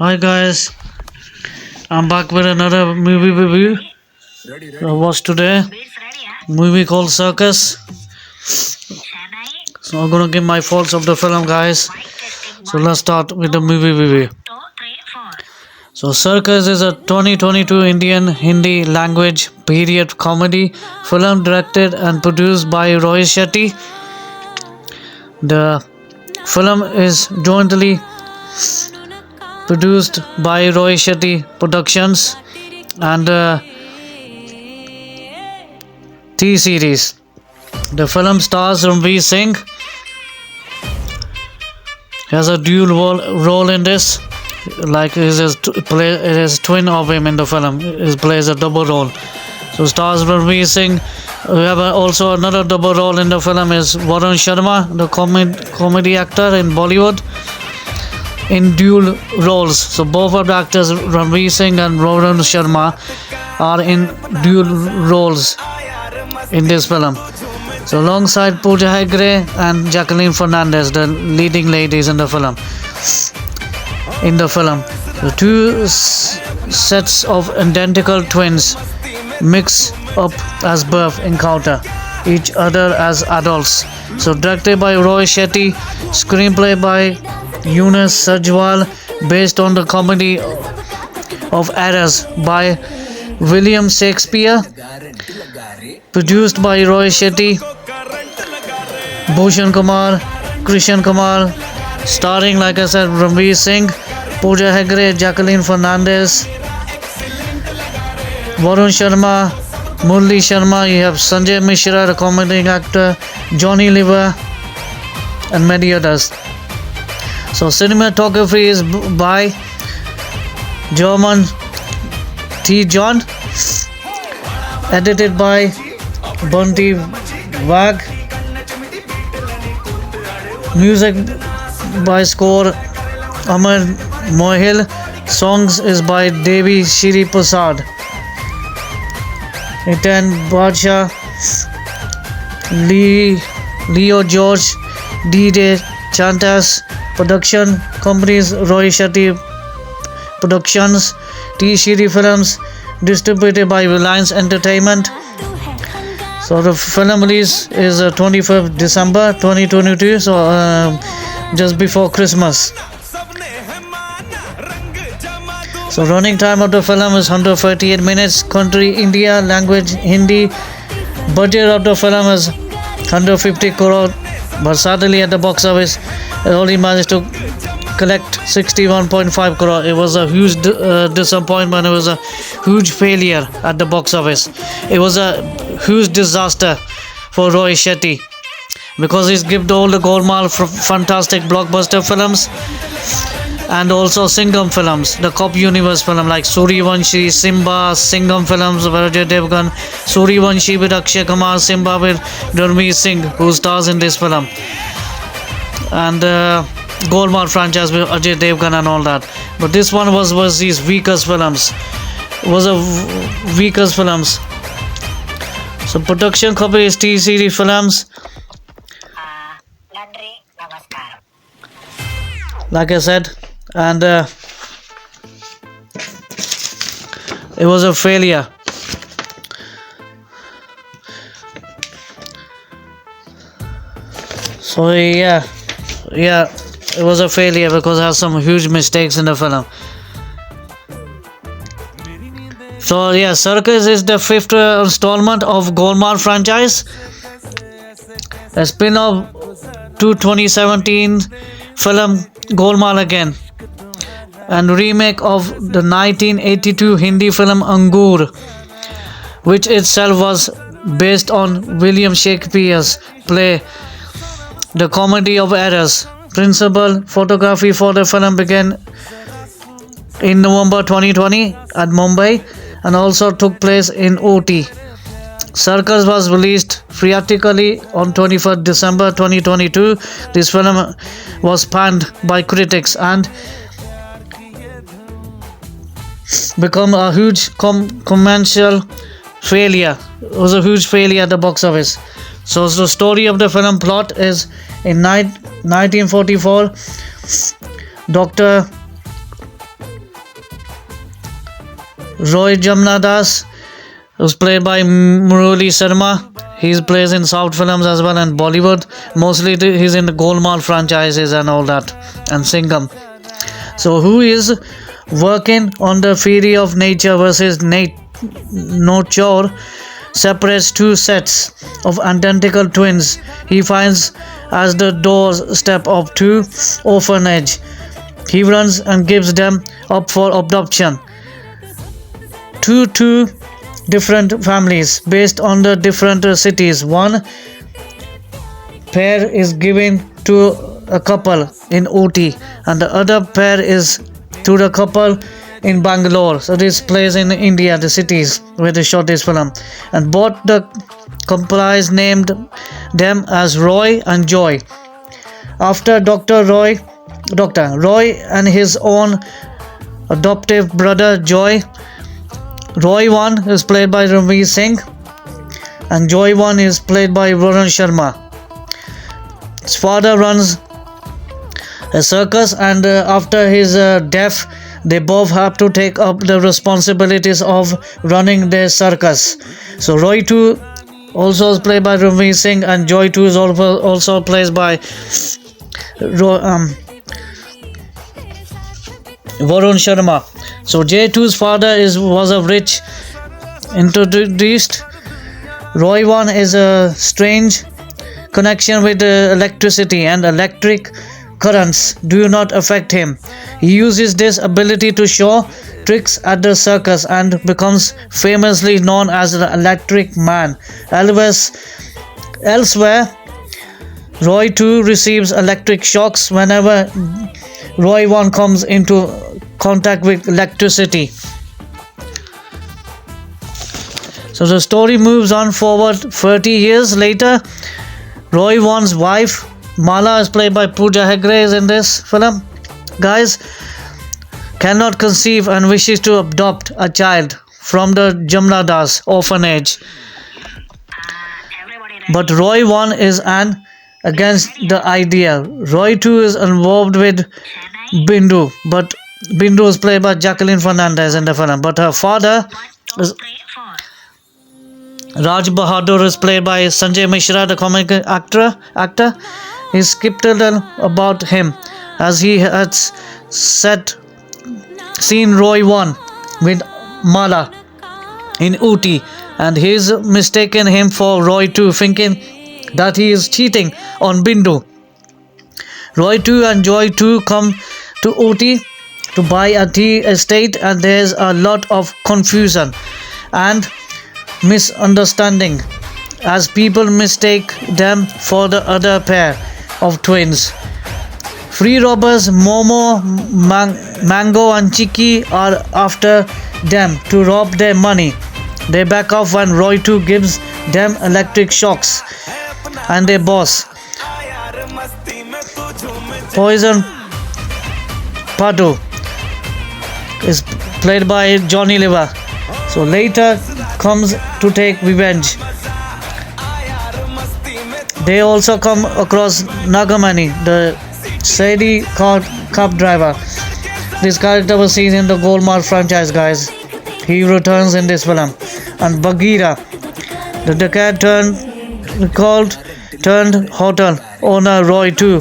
Hi guys, I'm back with another movie review. I watched today movie called Circus. So I'm gonna give my thoughts of the film, guys. So let's start with the movie review. So Circus is a 2022 Indian Hindi language period comedy film directed and produced by Rohit Shetty. The film is jointly produced by Rohit Shetty Productions and T-Series. The film stars Ranveer Singh. He has a dual role in this, like it is twin of him in the film. He plays a double role. So stars Ranveer Singh. We have also another double role in the film is Varun Sharma, the comedy actor in Bollywood, in dual roles. So both of the actors, Ranveer Singh and Varun Sharma, are in dual roles in this film. So alongside Pooja Hegde and Jacklyn Fernandez, the leading ladies in the film. The two sets of identical twins mix up as birth encounter each other as adults. So directed by Rohit Shetty, screenplay by Yunus Sajwal, based on the comedy of errors by William Shakespeare, produced by Rohit Shetty, Bhushan Kumar, Krishan Kumar, starring, like I said, Ranveer Singh, Pooja Hegde, Jacklyn Fernandez, Varun Sharma, Murul Sharma. You have Sanjay Mishra, the comedy actor, Johnny Liver, and many others. So cinematography is by German T. John, edited by Bunty Wag, music by score Amar Mohil, songs is by Devi Shri Prasad. Ethan Badshah, Leo George, D.J. Chantas. Production companies Rohit Shetty Productions, T-Series Films, distributed by Reliance Entertainment. So the film release is 25th December 2022, so just before Christmas. So running time of the film is 138 minutes. Country India, language Hindi. Budget of the film is 150 crore, but sadly at the box office it only managed to collect 61.5 crore. It was a huge disappointment. It was a huge failure at the box office. It was a huge disaster for Rohit Shetty because he's given all the Golmaal fantastic blockbuster films and also Singham films, the cop universe film like Suryavanshi, Simba, Singham films with Ajay Devgan, Suryavanshi with Akshay Kumar, Simba with Ranveer Singh, who stars in this film, and Golmaal franchise with Ajay Devgan and all that. But this one was these weakest films. So production company is T-Series Films. Like I said, and it was a failure. So yeah, it was a failure because it has some huge mistakes in the film. So yeah, Circus is the fifth installment of Golmaal franchise, a spin-off to 2017 film Golmaal Again, and remake of the 1982 Hindi film Aagoor, which itself was based on William Shakespeare's play The Comedy of Errors. Principal photography for the film began in November 2020 at Mumbai and also took place in OT. Circus was released theatrically on 21st December 2022. This film was panned by critics and become a huge commercial failure. It was a huge failure at the box office. So the story of the film plot is in 1944, Dr. Roy Jamnadas, who's played by Murul Sharma. He plays in South films as well and Bollywood. Mostly he's in the Golmaal franchises and all that. And Singham. So who is working on the theory of nature versus nurture separates two sets of identical twins he finds as the doorstep of two orphanage. He runs and gives them up for adoption. Two different families based on the different cities. One pair is given to a couple in OT and the other pair is to the couple in Bangalore. So this plays in India, the cities where they shot this film. And both the couples named them as Roy and Joy. After Dr. Roy and his own adoptive brother Joy. Roy 1 is played by Ranveer Singh and Joy 1 is played by Varun Sharma. His father runs a circus and after his death they both have to take up the responsibilities of running their circus. So Roy 2 also is played by Ranveer Singh and Joy 2 is also played by Varun Sharma. So J2's father was a rich introduced. Roy 1 is a strange connection with electricity and electric currents do not affect him. He uses this ability to show tricks at the circus and becomes famously known as the Electric Man. Elsewhere, Roy 2 receives electric shocks whenever Roy 1 comes into contact with electricity. So the story moves on forward 30 years later. Roy 1's wife Mala is played by Pooja Hegde in this film. Guys cannot conceive and wishes to adopt a child from the Jamnadas orphanage. But Roy 1 is against the idea. Roy 2 is involved with Bindu, but Bindu is played by Jacklyn Fernandez in the film. But her father is Raj Bahadur is played by Sanjay Mishra, the comic actor. He's skeptical about him as he has seen Roy 1 with Mala in Ooty and he's mistaken him for Roy 2, thinking that he is cheating on Bindu. Roy 2 and Joy 2 come to Ooty to buy a tea estate and there's a lot of confusion and misunderstanding as people mistake them for the other pair of twins. Free robbers Momo, Mango and Chiki are after them to rob their money. They back off when Roy 2 gives them electric shocks and their boss Poison Padu is played by Johnny Liver. So later comes to take revenge. They also come across Nagamani, the shady cab driver. This character was seen in the Golmaal franchise, guys. He returns in this film. And Bagheera, the decade turned hotel owner Roy 2,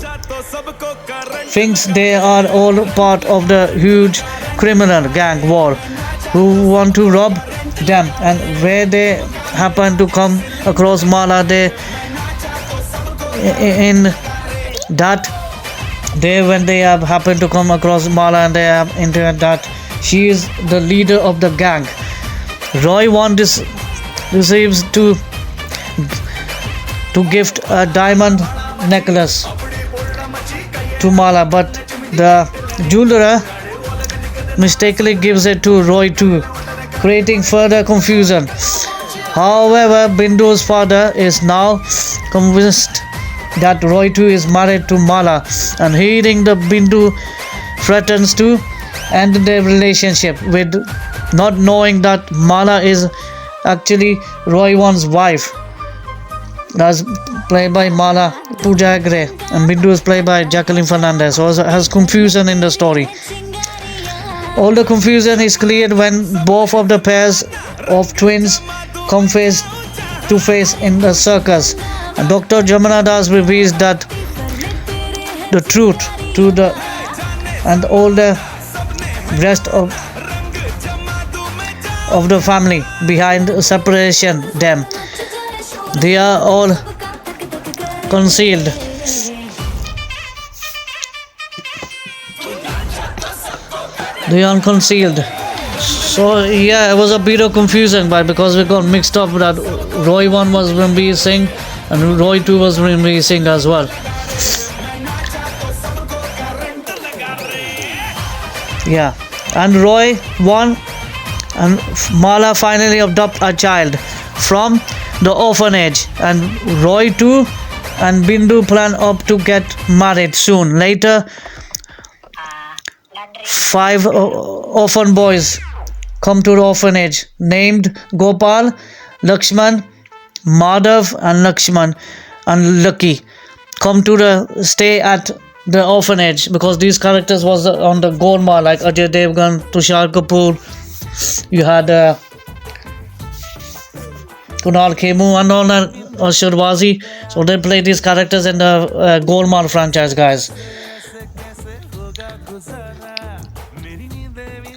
thinks they are all part of the huge criminal gang war who want to rob them, and where they happen to come across Mala, when they have happened to come across Mala and they have into that she is the leader of the gang. Roy 1 receives to gift a diamond necklace to Mala, but the jeweler mistakenly gives it to Roy 2, creating further confusion. However, Bindu's father is now convinced that Roy 2 is married to Mala, and hearing the Bindu threatens to end their relationship with not knowing that Mala is actually Roy 1's wife. That's played by Mala Pooja Hegde, and Bindu is played by Jacklyn Fernandez. So has confusion in the story. All the confusion is cleared when both of the pairs of twins come face to face in the circus. And Dr. Jamana Das reveals that the truth to the and all the rest of the family behind separation them. They are all concealed. They are concealed. So yeah, it was a bit of confusing, but because we got mixed up that Roy 1 was Ranveer Singh and Roy 2 was Ranveer Singh as well. Yeah, and Roy 1 and Mala finally adopt a child from the orphanage, and Roy 2 and Bindu plan up to get married soon. Later, 5 orphan boys come to the orphanage named Gopal, Lakshman, Madhav and Lakshman and Lucky come to the stay at the orphanage because these characters was on the Golmaal, like Ajay Devgan, Tushar Kapoor, you had Kunal Khemu and all that, Sharwazi. So they played these characters in the Golmaal franchise, guys.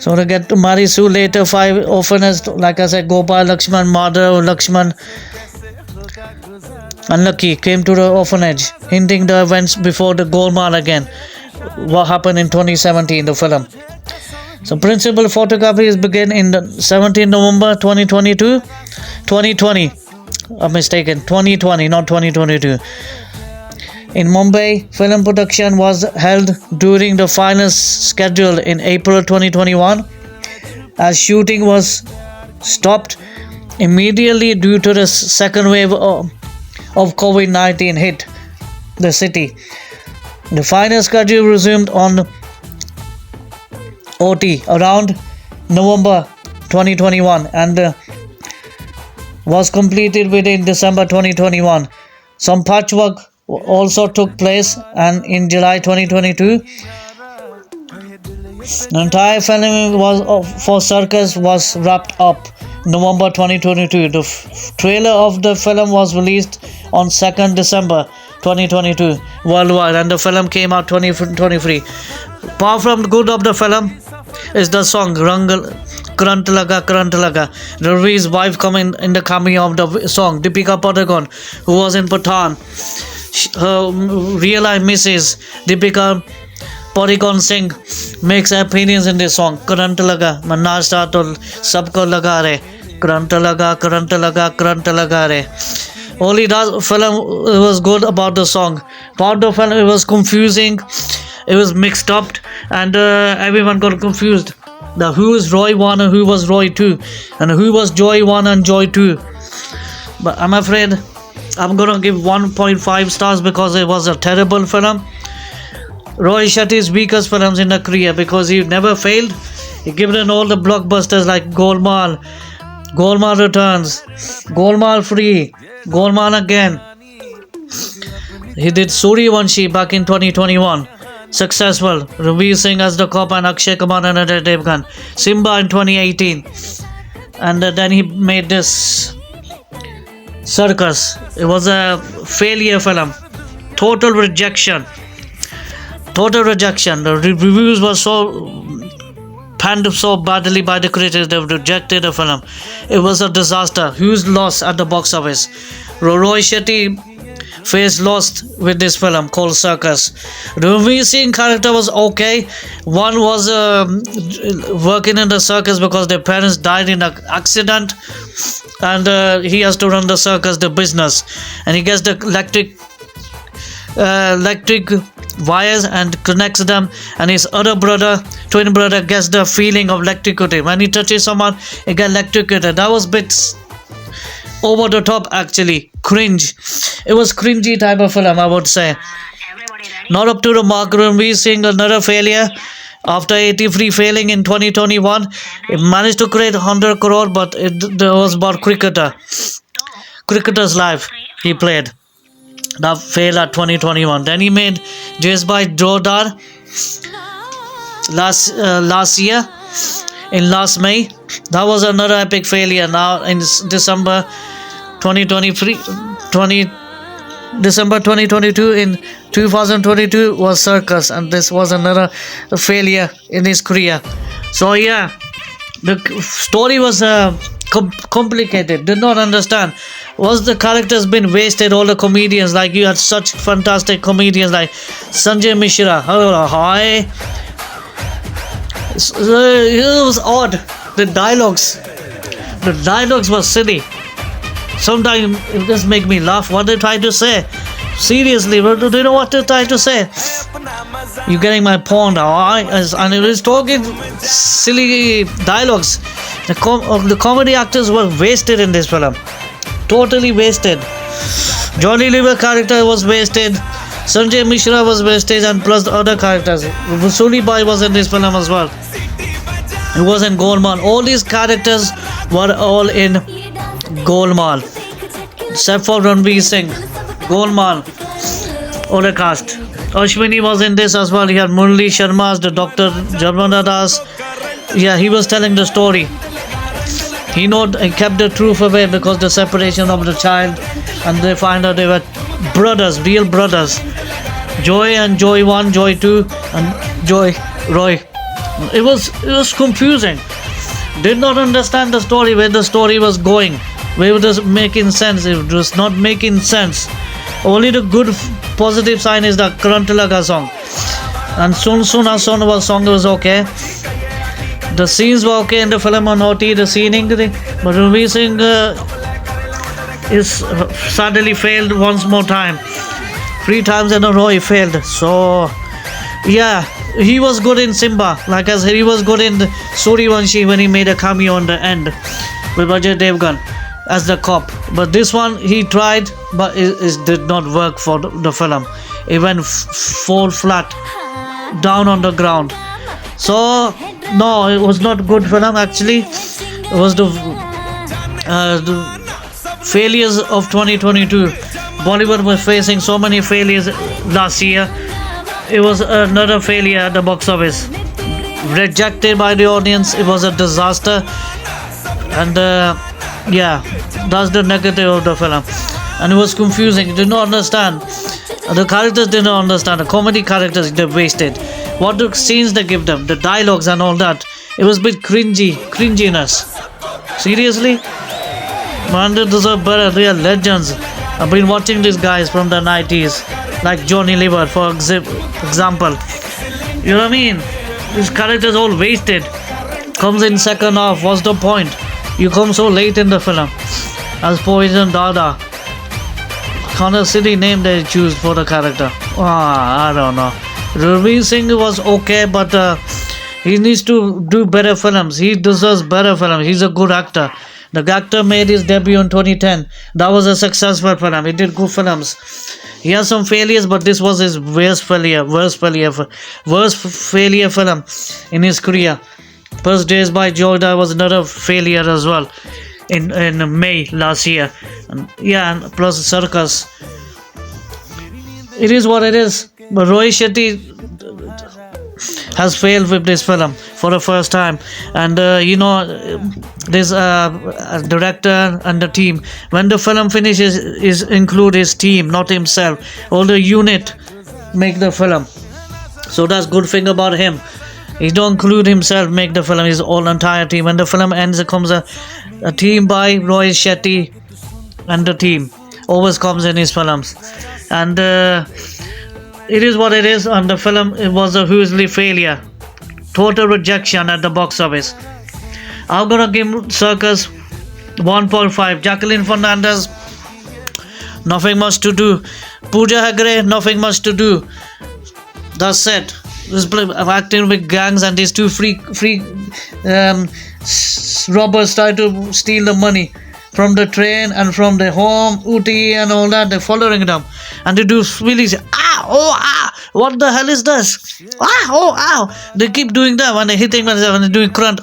So they get to marry soon. Later, 5 orphans, like I said, Gopal, Lakshman, Madhav, Lakshman and Lucky came to the orphanage, hinting the events before the Golmaal again, what happened in 2017, the film. So principal photography began in the 17 November 2020, I'm mistaken, 2020, not 2022. In Mumbai, film production was held during the finals schedule in April 2021, as shooting was stopped immediately due to the second wave of COVID-19 hit the city. The final schedule resumed on OT around November 2021 and was completed within December 2021. Some patchwork also took place, and in July 2022, the entire filming for Circus was wrapped up. November 2022. The trailer of the film was released on 2nd December 2022 worldwide, and the film came out 2023. Apart from the good of the film is the song Current Laga. Ranveer's wife coming in the cameo of the song, Deepika Padukone, who was in Pathan. Her real life Mrs. Deepika Padukone Singh makes appearance in this song. Current Laga, Manna start to sabko laga re. Current laga re. Only that film was good about the song. Part of the film it was confusing, it was mixed up, and everyone got confused. Who is Roy 1 and who was Roy 2, and who was Joy 1 and Joy 2. But I'm afraid I'm gonna give 1.5 stars because it was a terrible film. Rohit Shetty's weakest films in the career because he never failed. He given all the blockbusters like Golmaal, Golmaal Returns, Golmaal Free, Golmaal Again. He did Suryavanshi back in 2021. Successful. Ranveer Singh as the cop and Akshay Kumar and Ajay Devgan. Simba in 2018. And then he made this Circus. It was a failure film. Total rejection. The reviews were so panned so badly by the critics, they rejected the film. It was a disaster. Huge loss at the box office. Rohit Shetty faced loss with this film called Circus. Ranveer Singh character was okay. One was working in the circus because their parents died in an accident, and he has to run the circus, the business, and he gets the electric wires and connects them, and his other twin brother gets the feeling of electricity. When he touches someone, he gets electrocuted. That was a bit over the top, actually. Cringe. It was cringy type of film, I would say. Not up to the mark. Ranveer Singh, another failure. After 83 failing in 2021, it managed to create 100 crore, but it was about cricketer's life he played. That failed at 2021. Then he made Jays by Jodar last year, in last May. That was another epic failure. Now in December 2023, 20 December 2022, in 2022 was Circus, and this was another failure in his career. So yeah, the story was complicated. Did not understand. Was the characters been wasted? All the comedians, like you had such fantastic comedians like Sanjay Mishra. Hi. It was odd. The dialogues were silly. Sometimes it just make me laugh. What they try to say? Seriously, do you know what they try to say? You getting my point now? And it was talking silly dialogues. The comedy actors were wasted in this film. Totally wasted. Johnny Lever character was wasted. Sanjay Mishra was wasted, and plus the other characters. Vasuli Bai was in this film as well. It was in Golmaal. All these characters were all in Golmaal, except for Ranveer Singh. Golmaal, all the cast. Ashwini was in this as well. He had Murul Sharma as the Dr. Jarmana Das. Yeah, he was telling the story. He kept the truth away because the separation of the child, and they find out they were brothers, real brothers. Joy and Joy 1, Joy 2, and Joy Roy. It was confusing. Did not understand the story, where the story was going, where it was making sense. It was not making sense. Only the good positive sign is the Karantalaga song, and Sun Suna Son song was okay. The scenes were okay in the film on OT, the scening, but Ranveer Singh is suddenly failed once more time. 3 times in a row he failed. So yeah, he was good in Simba, like as he was good in Suryavanshi when he made a cameo on the end with Ajay Devgan as the cop. But this one he tried, but it did not work for the film. It went fall flat down on the ground. So no, it was not good film actually. It was the failures of 2022. Bollywood was facing so many failures last year. It was another failure at the box office. Rejected by the audience. It was a disaster. And yeah, that's the negative of the film. And it was confusing. You did not understand. The characters did not understand. The comedy characters, they wasted. What the scenes they give them, the dialogues and all that. It was a bit cringiness. Seriously? Man, they deserve better. They are legends. I've been watching these guys from the 90s, like Johnny Lever, for example. You know what I mean? These characters all wasted. Comes in second half. What's the point? You come so late in the film. As Poison Dada. Kind of silly name they choose for the character. I don't know. Ranveer Singh was okay, but he needs to do better films. He deserves better films. He's a good actor. The actor made his debut in 2010. That was a successful film. He did good films. He has some failures, but this was his worst failure film in his career. First Days by Joyda was another failure as well in May last year. And and plus Circus. It is what it is. But Rohit Shetty has failed with this film for the first time. And this director and the team, when the film finishes, is include his team, not himself. All the unit make the film. So that's good thing about him. He don't include himself, make the film, his whole entire team. When the film ends, it comes a team by Rohit Shetty, and the team always comes in his films. And it is what it is. And the film, it was a hugely failure, total rejection at the box office. I'm gonna give Circus 1.5. Jacklyn Fernandez, nothing much to do. Pooja Hegde, nothing much to do. That's it. This acting with gangs, and these two free robbers try to steal the money from the train and from the home, Uti and all that. They're following them, and they do really say, what the hell is this? They keep doing that when they're hitting themselves and they're doing grunt.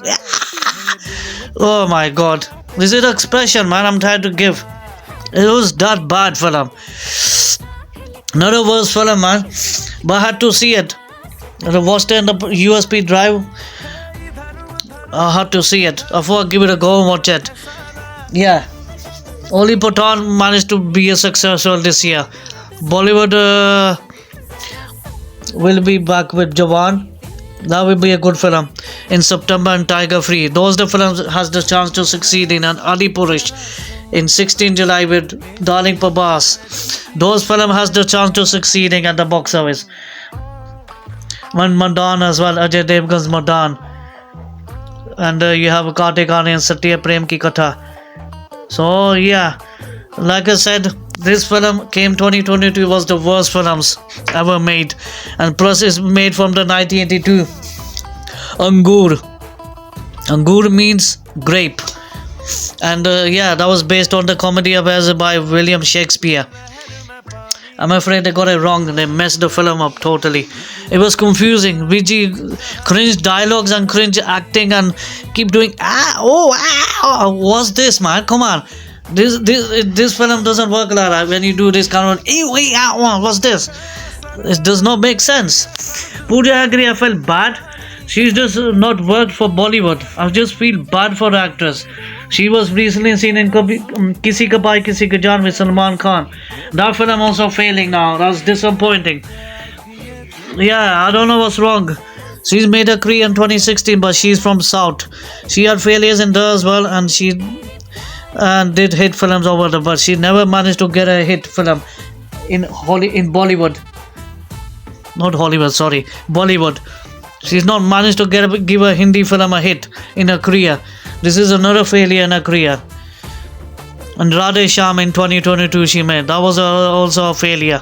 Oh my god, this is the expression, man, I'm trying to give. It was that bad film. Not a worse film, man, but I had to see it. I watched it in the USB drive. I had to see it. I thought I'd give it a go and watch it. Yeah. Only Pathan managed to be a successful this year. Bollywood will be back with Jawan. That will be a good film in September, and Tiger Free. Those the films has the chance to succeed in, and Adi Purish in 16 July with Darling Pabas. Those film has the chance to succeeding at the box office. One Madan as well, Ajay Devgan's Madan. And you have Kartik Aaryan and Satya Prem Ki Katha. So yeah, like I said, this film came 2022 was the worst films ever made, and plus it's made from the 1982. Aagoor. Aagoor means grape, and yeah, that was based on the comedy of As by William Shakespeare. I'm afraid they got it wrong. They messed the film up totally. It was confusing. Cringe dialogues and cringe acting and keep doing what's this, man? Come on. This film doesn't work like that when you do this kind of what's this? It does not make sense. Pooja Hegde, I felt bad. She's just not worked for Bollywood. I just feel bad for the actress. She was recently seen in Kisi Ka Bhai Kisi Ka Jaan with Salman Khan. That film also failing now. That's disappointing. Yeah, I don't know what's wrong. She's made a career in 2016, but she's from South. She had failures in there as well, and she did hit films over there, but she never managed to get a hit film in Bollywood. Not Hollywood, sorry, Bollywood. She's not managed to give a Hindi film a hit in her career. This is another failure in her career. And Radhe Shyam in 2022 she made. That was also a failure.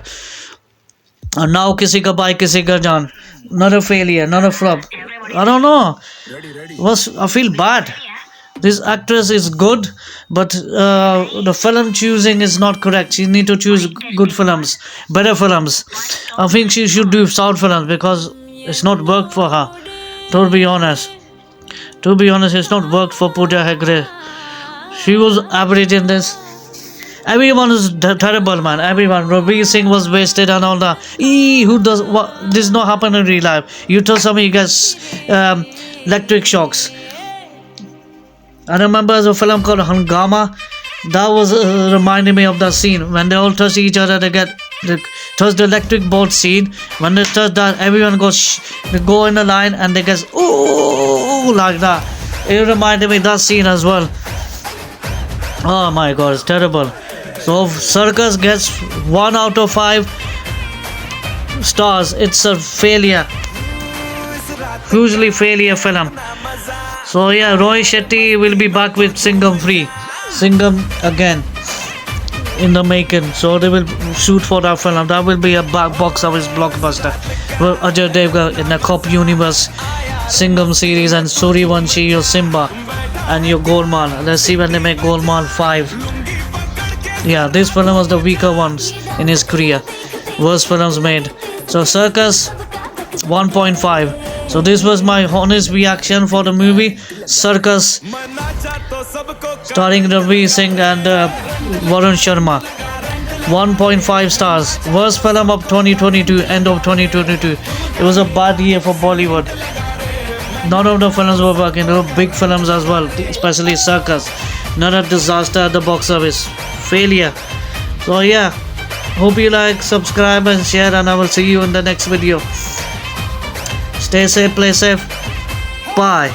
And now Kisi Ka Bhai Kisi Ka Jaan. Another failure, another flop. I don't know. I feel bad. This actress is good, but the film choosing is not correct. She need to choose good films, better films. I think she should do South films because it's not worked for her. To be honest, it's not worked for Pooja Hegde. She was average in this. Everyone is terrible, man. Everyone. Ranveer Singh was wasted and all that. Who does what? This not happen in real life. You tell somebody gets electric shocks. I remember there's a film called Hangama. That was reminding me of that scene when they all touch each other. They touch the electric bolt scene. When they touch that, everyone goes. They go in a line and they get ooh like that. It reminded me of that scene as well. Oh my God, it's terrible. So Circus gets 1 out of 5 stars. It's a failure. Hugely failure film. So yeah, Rohit Shetty will be back with Singham Free. Singham again in the making. So they will shoot for that film. That will be a box office blockbuster. Well, Ajay Devgan in the Cop Universe Singham series and Suryavanshi, your Simba and your Golmaal. Let's see when they make Golmaal 5. Yeah, this film was the weaker ones in his career. Worst films made. So Circus 1.5. So this was my honest reaction for the movie Circus, starring Ranveer Singh and Varun Sharma. 1.5 stars. Worst film of 2022, end of 2022. It was a bad year for Bollywood. None of the films were working. There were big films as well, especially Circus. Another disaster at the box office. Failure. So yeah, hope you like, subscribe and share, and I will see you in the next video. Stay safe, play safe. Bye.